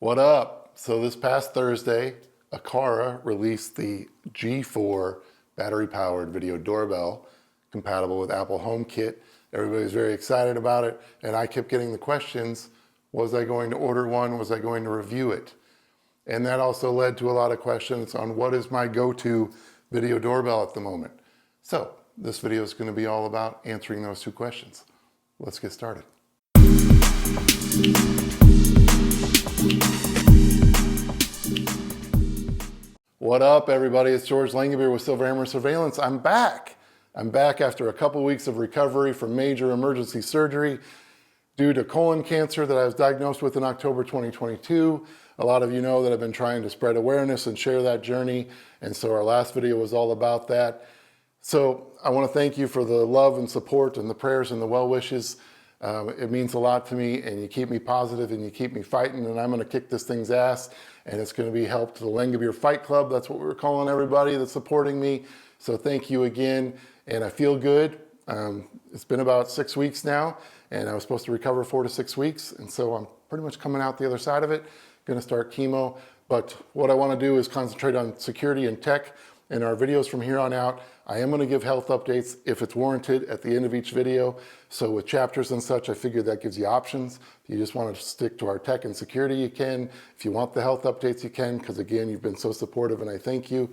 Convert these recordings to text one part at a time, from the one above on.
What up? So this past Thursday, Aqara released the G4 battery-powered video doorbell compatible with Apple HomeKit. Everybody's very excited about it, and I kept getting the questions, was I going to order one? Was I going to review it? And that also led to a lot of questions on what is my go-to video doorbell at the moment. So this video is going to be all about answering those two questions. Let's get started. What up, everybody? It's George Langabeer with SilverHammer Surveillance. I'm back after a couple weeks of recovery from major emergency surgery due to colon cancer that I was diagnosed with in October 2022. A lot of you know that I've been trying to spread awareness and share that journey, and so our last video was all about that. So I want to thank you for the love and support and the prayers and the well wishes. It means a lot to me, and you keep me positive and you keep me fighting, and I'm going to kick this thing's ass, and it's going to be help to the Langabeer Fight Club. That's what we're calling everybody that's supporting me. So thank you again, and I feel good. It's been about 6 weeks now, and I was supposed to recover 4 to 6 weeks, and so I'm pretty much coming out the other side of it. Going to start chemo, but what I want to do is concentrate on security and tech in our videos from here on out. I am going to give health updates if it's warranted at the end of each video. So with chapters and such, I figured that gives you options. If you just want to stick to our tech and security, you can. If you want the health updates, you can, because again, you've been so supportive and I thank you.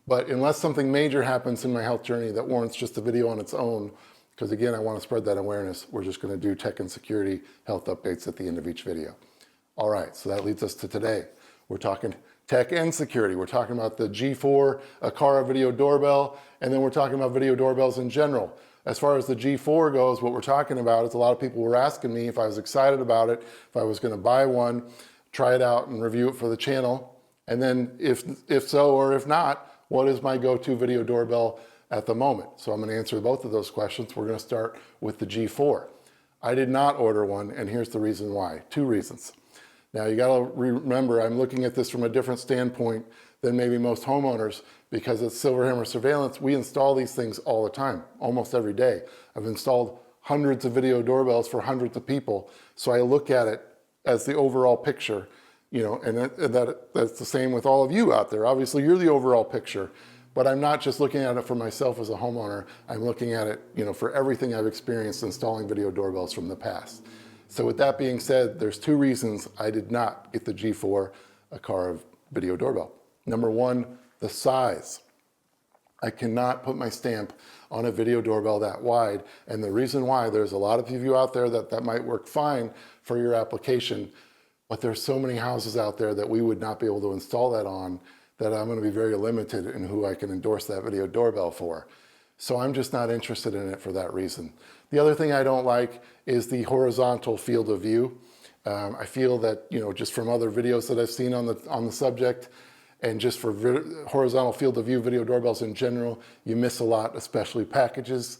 But unless something major happens in my health journey that warrants just a video on its own, because again, I want to spread that awareness, we're just going to do tech and security health updates at the end of each video. All right, so that leads us to today. We're talking tech and security. We're talking about the G4 Aqara Video Doorbell, and then we're talking about video doorbells in general. As far as the G4 goes, what we're talking about is a lot of people were asking me if I was excited about it, if I was going to buy one, try it out and review it for the channel, and then if so or if not, what is my go-to video doorbell at the moment? So I'm going to answer both of those questions. We're going to start with the G4. I did not order one, and here's the reason why. Two reasons. Now you got to remember, I'm looking at this from a different standpoint than maybe most homeowners, because at SilverHammer Surveillance, we install these things all the time, almost every day. I've installed hundreds of video doorbells for hundreds of people. So I look at it as the overall picture, you know, and that's the same with all of you out there. Obviously you're the overall picture, but I'm not just looking at it for myself as a homeowner. I'm looking at it, you know, for everything I've experienced installing video doorbells from the past. So with that being said, there's two reasons I did not get the G4 Aqara Video Doorbell. Number one, the size. I cannot put my stamp on a video doorbell that wide. And the reason why, there's a lot of you out there that might work fine for your application, but there's so many houses out there that we would not be able to install that on, that I'm going to be very limited in who I can endorse that video doorbell for. So I'm just not interested in it for that reason. The other thing I don't like is the horizontal field of view. I feel that, you know, just from other videos that I've seen on the subject, and just for horizontal field of view video doorbells in general, you miss a lot, especially packages,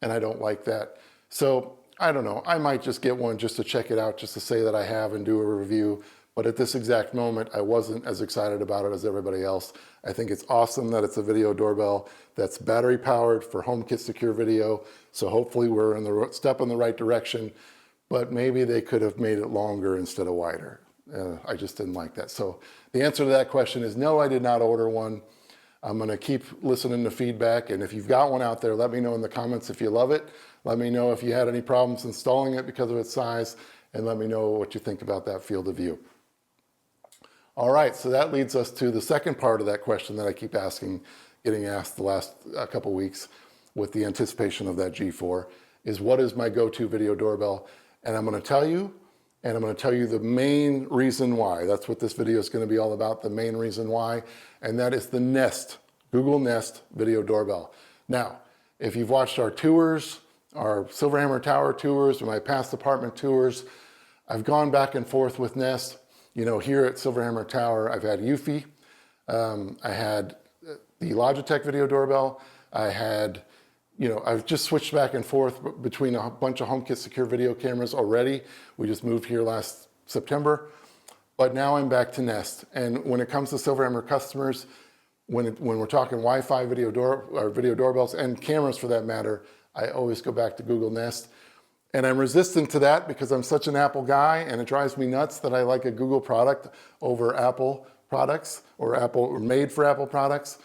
and I don't like that. So I don't know, I might just get one just to check it out, just to say that I have and do a review. But at this exact moment, I wasn't as excited about it as everybody else. I think it's awesome that it's a video doorbell that's battery powered for HomeKit secure video. So hopefully we're in the step in the right direction, but maybe they could have made it longer instead of wider. I just didn't like that. So the answer to that question is no, I did not order one. I'm gonna keep listening to feedback, and if you've got one out there, let me know in the comments if you love it. Let me know if you had any problems installing it because of its size, and let me know what you think about that field of view. All right, so that leads us to the second part of that question that I keep getting asked the last couple weeks with the anticipation of that G4, is what is my go-to video doorbell? And I'm going to tell you, and I'm going to tell you the main reason why. That's what this video is going to be all about, the main reason why, and that is the Nest, Google Nest Video Doorbell. Now, if you've watched our tours, our SilverHammer Tower tours, or my past apartment tours, I've gone back and forth with Nest. You know, here at SilverHammer Tower, I've had Eufy, I had the Logitech video doorbell, I had, you know, I've just switched back and forth between a bunch of HomeKit secure video cameras already. We just moved here last September, but now I'm back to Nest. And when it comes to SilverHammer customers, when we're talking Wi-Fi video doorbells and cameras for that matter, I always go back to Google Nest. And I'm resistant to that because I'm such an Apple guy, and it drives me nuts that I like a Google product over Apple products or made for Apple products.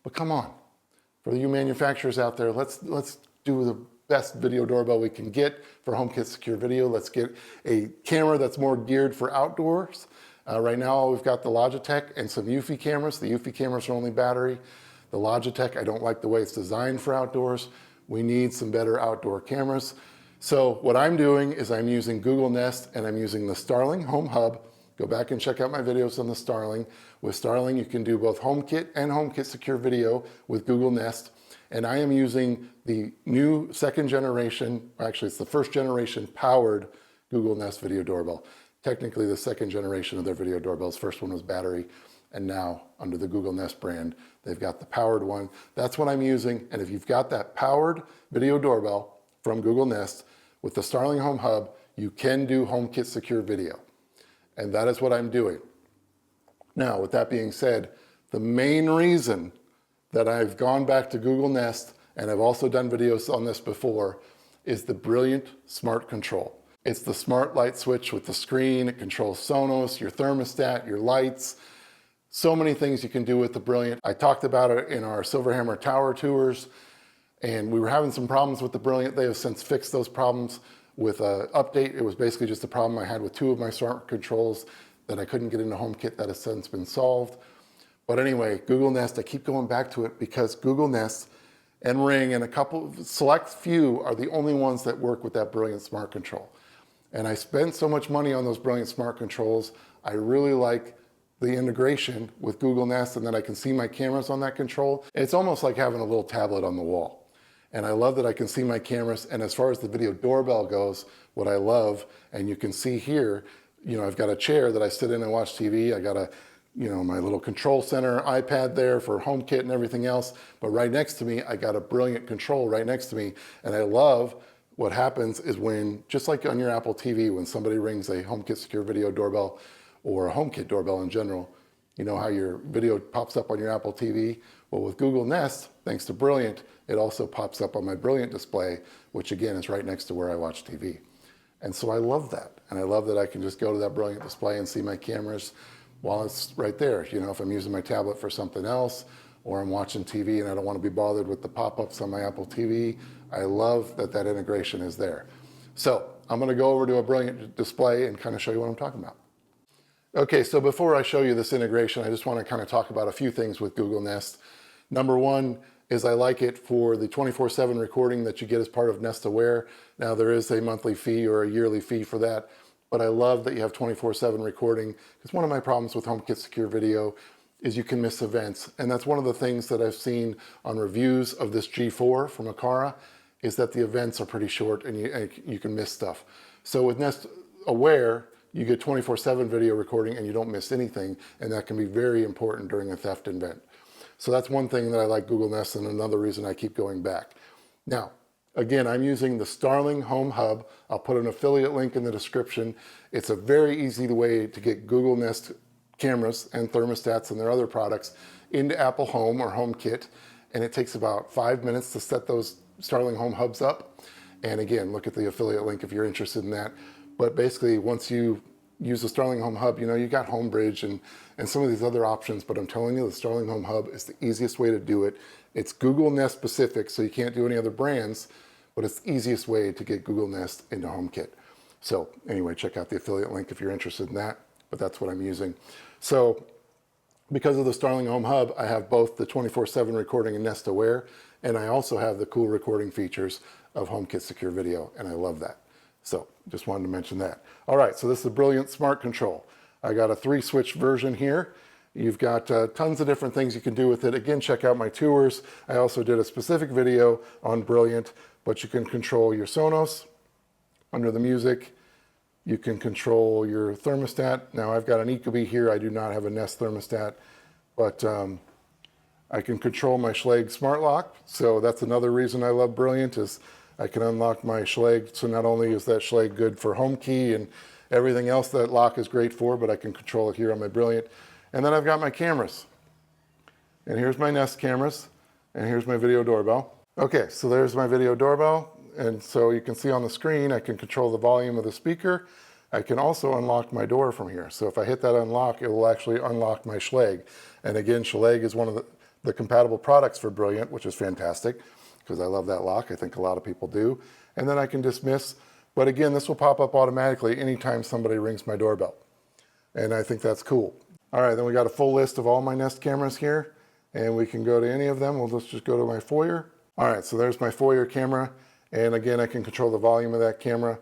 But come on, for you manufacturers out there, let's do the best video doorbell we can get for HomeKit Secure Video. Let's get a camera that's more geared for outdoors. Right now we've got the Logitech and some Eufy cameras. The Eufy cameras are only battery. The Logitech, I don't like the way it's designed for outdoors. We need some better outdoor cameras. So what I'm doing is I'm using Google Nest and I'm using the Starling Home Hub. Go back and check out my videos on the Starling. With Starling, you can do both HomeKit and HomeKit Secure Video with Google Nest. And I am using the new second generation, actually it's the first generation powered Google Nest Video Doorbell. Technically the second generation of their video doorbells. First one was battery, and now under the Google Nest brand, they've got the powered one. That's what I'm using. And if you've got that powered video doorbell from Google Nest with the Starling Home Hub, you can do HomeKit Secure Video. And that is what I'm doing. Now, with that being said, the main reason that I've gone back to Google Nest, and I've also done videos on this before, is the Brilliant Smart Control. It's the smart light switch with the screen. It controls Sonos, your thermostat, your lights. So many things you can do with the Brilliant. I talked about it in our SilverHammer tower tours, and we were having some problems with the Brilliant. They have since fixed those problems with an update. It was basically just a problem I had with two of my smart controls that I couldn't get into HomeKit that has since been solved. But anyway, Google Nest, I keep going back to it because Google Nest and Ring and a couple, select few are the only ones that work with that Brilliant Smart Control. And I spent so much money on those Brilliant Smart Controls. I really like the integration with Google Nest and that I can see my cameras on that control. It's almost like having a little tablet on the wall. And I love that I can see my cameras. And as far as the video doorbell goes, what I love, and you can see here, you know, I've got a chair that I sit in and watch TV. I got a, you know, my little control center iPad there for HomeKit and everything else. But right next to me, I got a Brilliant control right next to me. And I love what happens is when, just like on your Apple TV, when somebody rings a HomeKit Secure Video Doorbell or a HomeKit doorbell in general, you know how your video pops up on your Apple TV? Well, with Google Nest, thanks to Brilliant, it also pops up on my Brilliant display, which again is right next to where I watch TV. And so I love that. And I love that I can just go to that Brilliant display and see my cameras while it's right there. You know, if I'm using my tablet for something else, or I'm watching TV and I don't want to be bothered with the pop-ups on my Apple TV, I love that that integration is there. So I'm going to go over to a Brilliant display and kind of show you what I'm talking about. Okay, so before I show you this integration, I just want to kind of talk about a few things with Google Nest. Number one is I like it for the 24/7 recording that you get as part of Nest Aware. Now there is a monthly fee or a yearly fee for that, but I love that you have 24/7 recording, because one of my problems with HomeKit Secure Video is you can miss events. And that's one of the things that I've seen on reviews of this G4 from Aqara, is that the events are pretty short and you can miss stuff. So with Nest Aware, you get 24/7 video recording and you don't miss anything, and that can be very important during a theft event. So that's one thing that I like Google Nest, and another reason I keep going back. Now, again, I'm using the Starling Home Hub. I'll put an affiliate link in the description. It's a very easy way to get Google Nest cameras and thermostats and their other products into Apple Home or HomeKit, and it takes about 5 minutes to set those Starling Home Hubs up. And again, look at the affiliate link if you're interested in that. But basically, once you use the Starling Home Hub, you know, you got HomeBridge and some of these other options, but I'm telling you, the Starling Home Hub is the easiest way to do it. It's Google Nest specific, so you can't do any other brands, but it's the easiest way to get Google Nest into HomeKit. So anyway, check out the affiliate link if you're interested in that, but that's what I'm using. So because of the Starling Home Hub, I have both the 24/7 recording and Nest Aware, and I also have the cool recording features of HomeKit Secure Video, and I love that. So just wanted to mention that. All right, so this is a Brilliant Smart Control. I got a 3-switch version here. You've got tons of different things you can do with it. Again, check out my tours. I also did a specific video on Brilliant, but you can control your Sonos under the music. You can control your thermostat. Now I've got an Ecobee here. I do not have a Nest thermostat, but I can control my Schlage Smart Lock. So that's another reason I love Brilliant, is I can unlock my Schlage. So not only is that Schlage good for home key and everything else that lock is great for, but I can control it here on my Brilliant. And then I've got my cameras. And here's my Nest cameras, and here's my video doorbell. Okay, so there's my video doorbell. And so you can see on the screen, I can control the volume of the speaker. I can also unlock my door from here. So if I hit that unlock, it will actually unlock my Schlage. And again, Schlage is one of the compatible products for Brilliant, which is fantastic because I love that lock. I think a lot of people do. And then I can dismiss. But again, this will pop up automatically anytime somebody rings my doorbell. And I think that's cool. All right, then we got a full list of all my Nest cameras here. And we can go to any of them. We'll just go to my foyer. All right, so there's my foyer camera. And again, I can control the volume of that camera.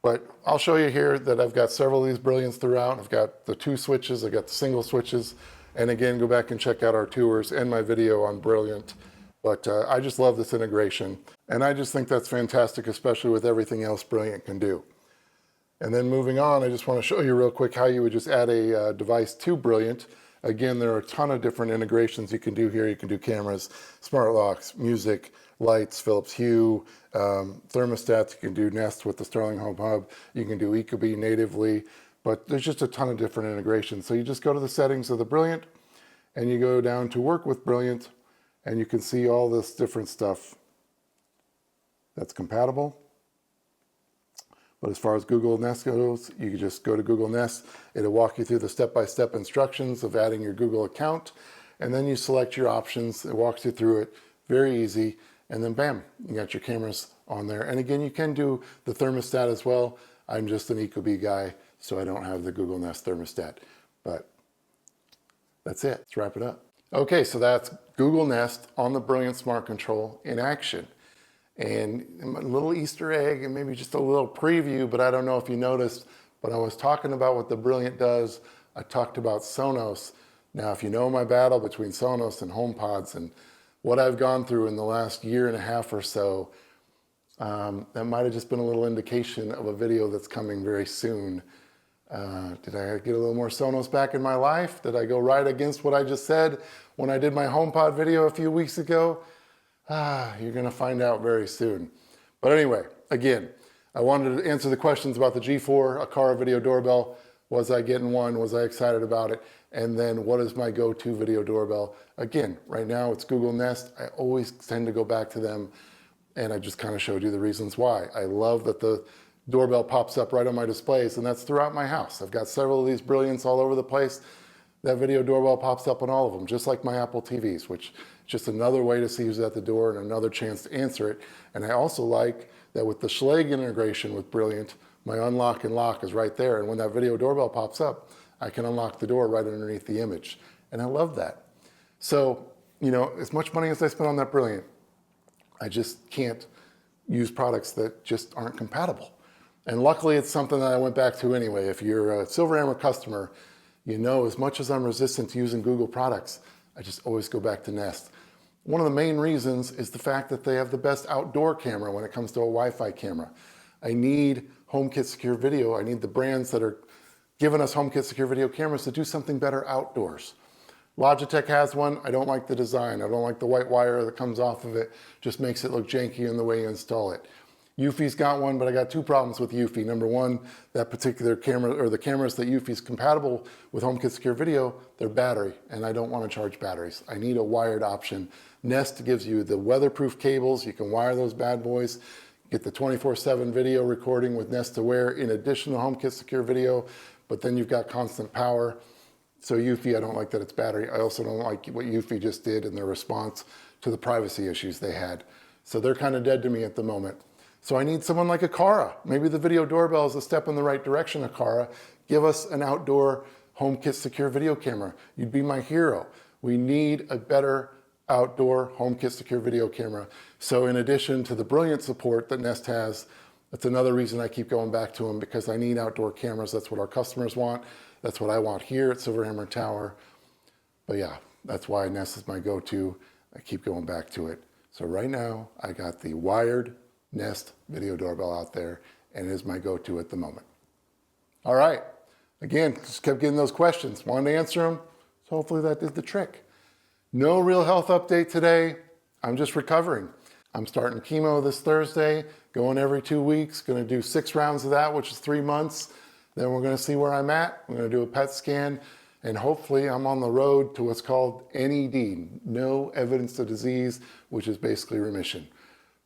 But I'll show you here that I've got several of these Brilliants throughout. I've got the 2 switches, I've got the single switches. And again, go back and check out our tours and my video on Brilliant. But I just love this integration. And I just think that's fantastic, especially with everything else Brilliant can do. And then moving on, I just want to show you real quick how you would just add a device to Brilliant. Again, there are a ton of different integrations you can do here. You can do cameras, smart locks, music, lights, Philips Hue, thermostats. You can do Nest with the Starling Home Hub. You can do Ecobee natively, but there's just a ton of different integrations. So you just go to the settings of the Brilliant and you go down to work with Brilliant and you can see all this different stuff that's compatible. But as far as Google Nest goes, you can just go to Google Nest. It'll walk you through the step-by-step instructions of adding your Google account. And then you select your options. It walks you through it. Very easy. And then bam, you got your cameras on there. And again, you can do the thermostat as well. I'm just an Ecobee guy, so I don't have the Google Nest thermostat. But that's it. Let's wrap it up. Okay, so that's Google Nest on the Brilliant Smart Control in action. And a little Easter egg and maybe just a little preview, but I don't know if you noticed, but I was talking about what the Brilliant does. I talked about Sonos. Now, if you know my battle between Sonos and HomePods and what I've gone through in the last year and a half or so, that might have just been a little indication of a video that's coming very soon. Did I get a little more Sonos back in my life? Did I go right against what I just said when I did my HomePod video a few weeks ago? You're going to find out very soon. But anyway, again, I wanted to answer the questions about the G4 Aqara Video Doorbell. Was I getting one? Was I excited about it? And then what is my go-to video doorbell? Again, right now it's Google Nest. I always tend to go back to them. And I just kind of showed you the reasons why. I love that the doorbell pops up right on my displays, and that's throughout my house. I've got several of these Brilliants all over the place. That video doorbell pops up on all of them, just like my Apple TVs, which is just another way to see who's at the door and another chance to answer it. And I also like that with the Schlage integration with Brilliant, my unlock and lock is right there. And when that video doorbell pops up, I can unlock the door right underneath the image. And I love that. So, you know, as much money as I spend on that Brilliant, I just can't use products that just aren't compatible. And luckily, it's something that I went back to anyway. If you're a SilverHammer customer, you know, as much as I'm resistant to using Google products, I just always go back to Nest. One of the main reasons is the fact that they have the best outdoor camera when it comes to a Wi-Fi camera. I need HomeKit Secure Video. I need the brands that are giving us HomeKit Secure Video cameras to do something better outdoors. Logitech has one. I don't like the design. I don't like the white wire that comes off of it. Just makes it look janky in the way you install it. Eufy's got one, but I got 2 problems with Eufy. Number one, that particular camera, or the cameras that Eufy's compatible with HomeKit Secure Video, they're battery, and I don't want to charge batteries. I need a wired option. Nest gives you the weatherproof cables. You can wire those bad boys. Get the 24/7 video recording with Nest Aware in addition to HomeKit Secure Video, but then you've got constant power. So Eufy, I don't like that it's battery. I also don't like what Eufy just did in their response to the privacy issues they had. So they're kind of dead to me at the moment. So I need someone like Aqara. Maybe the video doorbell is a step in the right direction, Aqara. Give us an outdoor HomeKit Secure Video camera. You'd be my hero. We need a better outdoor HomeKit Secure Video camera. So in addition to the Brilliant support that Nest has, that's another reason I keep going back to them, because I need outdoor cameras. That's what our customers want. That's what I want here at SilverHammer Tower. But yeah, that's why Nest is my go-to. I keep going back to it. So right now, I got the wired Nest video doorbell out there, and it is my go-to at the moment. All right. Again, just kept getting those questions. Wanted to answer them, so hopefully that did the trick. No real health update today. I'm just recovering. I'm starting chemo this Thursday, going every 2 weeks, going to do 6 rounds of that, which is 3 months. Then we're going to see where I'm at. We're going to do a PET scan, and hopefully I'm on the road to what's called NED, no evidence of disease, which is basically remission.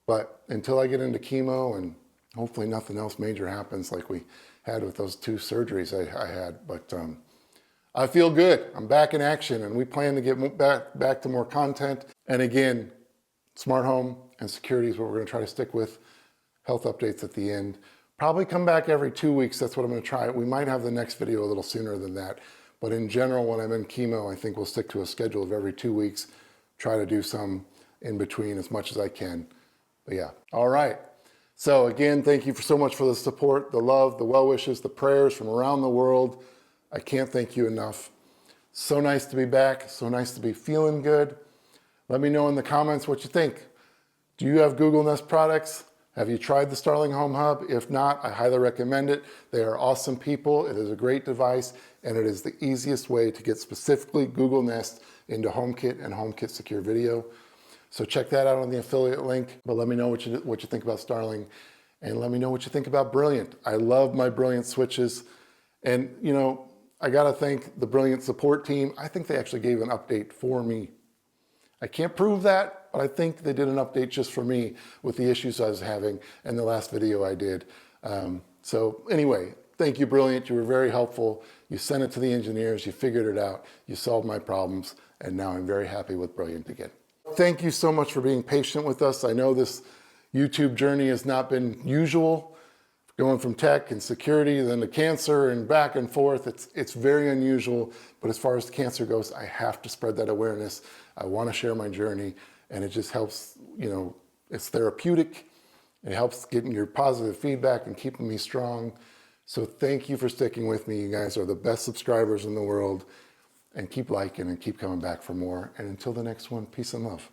But until I get into chemo and hopefully nothing else major happens like we had with those 2 surgeries I had. But I feel good. I'm back in action, and we plan to get back to more content. And again, smart home and security is what we're going to try to stick with. Health updates at the end. Probably come back every 2 weeks. That's what I'm going to try. We might have the next video a little sooner than that. But in general, when I'm in chemo, I think we'll stick to a schedule of every 2 weeks. Try to do some in between as much as I can. But yeah, all right. So again, thank you so much for the support, the love, the well wishes, the prayers from around the world. I can't thank you enough. So nice to be back. So nice to be feeling good. Let me know in the comments what you think. Do you have Google Nest products? Have you tried the Starling Home Hub? If not, I highly recommend it. They are awesome people. It is a great device, and it is the easiest way to get specifically Google Nest into HomeKit and HomeKit Secure Video. So check that out on the affiliate link. But let me know what you think about Starling, and let me know what you think about Brilliant. I love my Brilliant switches, and you know, I gotta thank the Brilliant support team. I think they actually gave an update for me. I can't prove that, but I think they did an update just for me with the issues I was having in the last video I did. So anyway, thank you, Brilliant. You were very helpful. You sent it to the engineers. You figured it out. You solved my problems. And now I'm very happy with Brilliant again. Thank you so much for being patient with us. I know this YouTube journey has not been usual. Going from tech and security, then to cancer and back and forth. It's very unusual, but as far as cancer goes, I have to spread that awareness. I want to share my journey, and it just helps, you know, it's therapeutic. It helps getting your positive feedback and keeping me strong. So thank you for sticking with me. You guys are the best subscribers in the world, and keep liking and keep coming back for more. And until the next one, peace and love.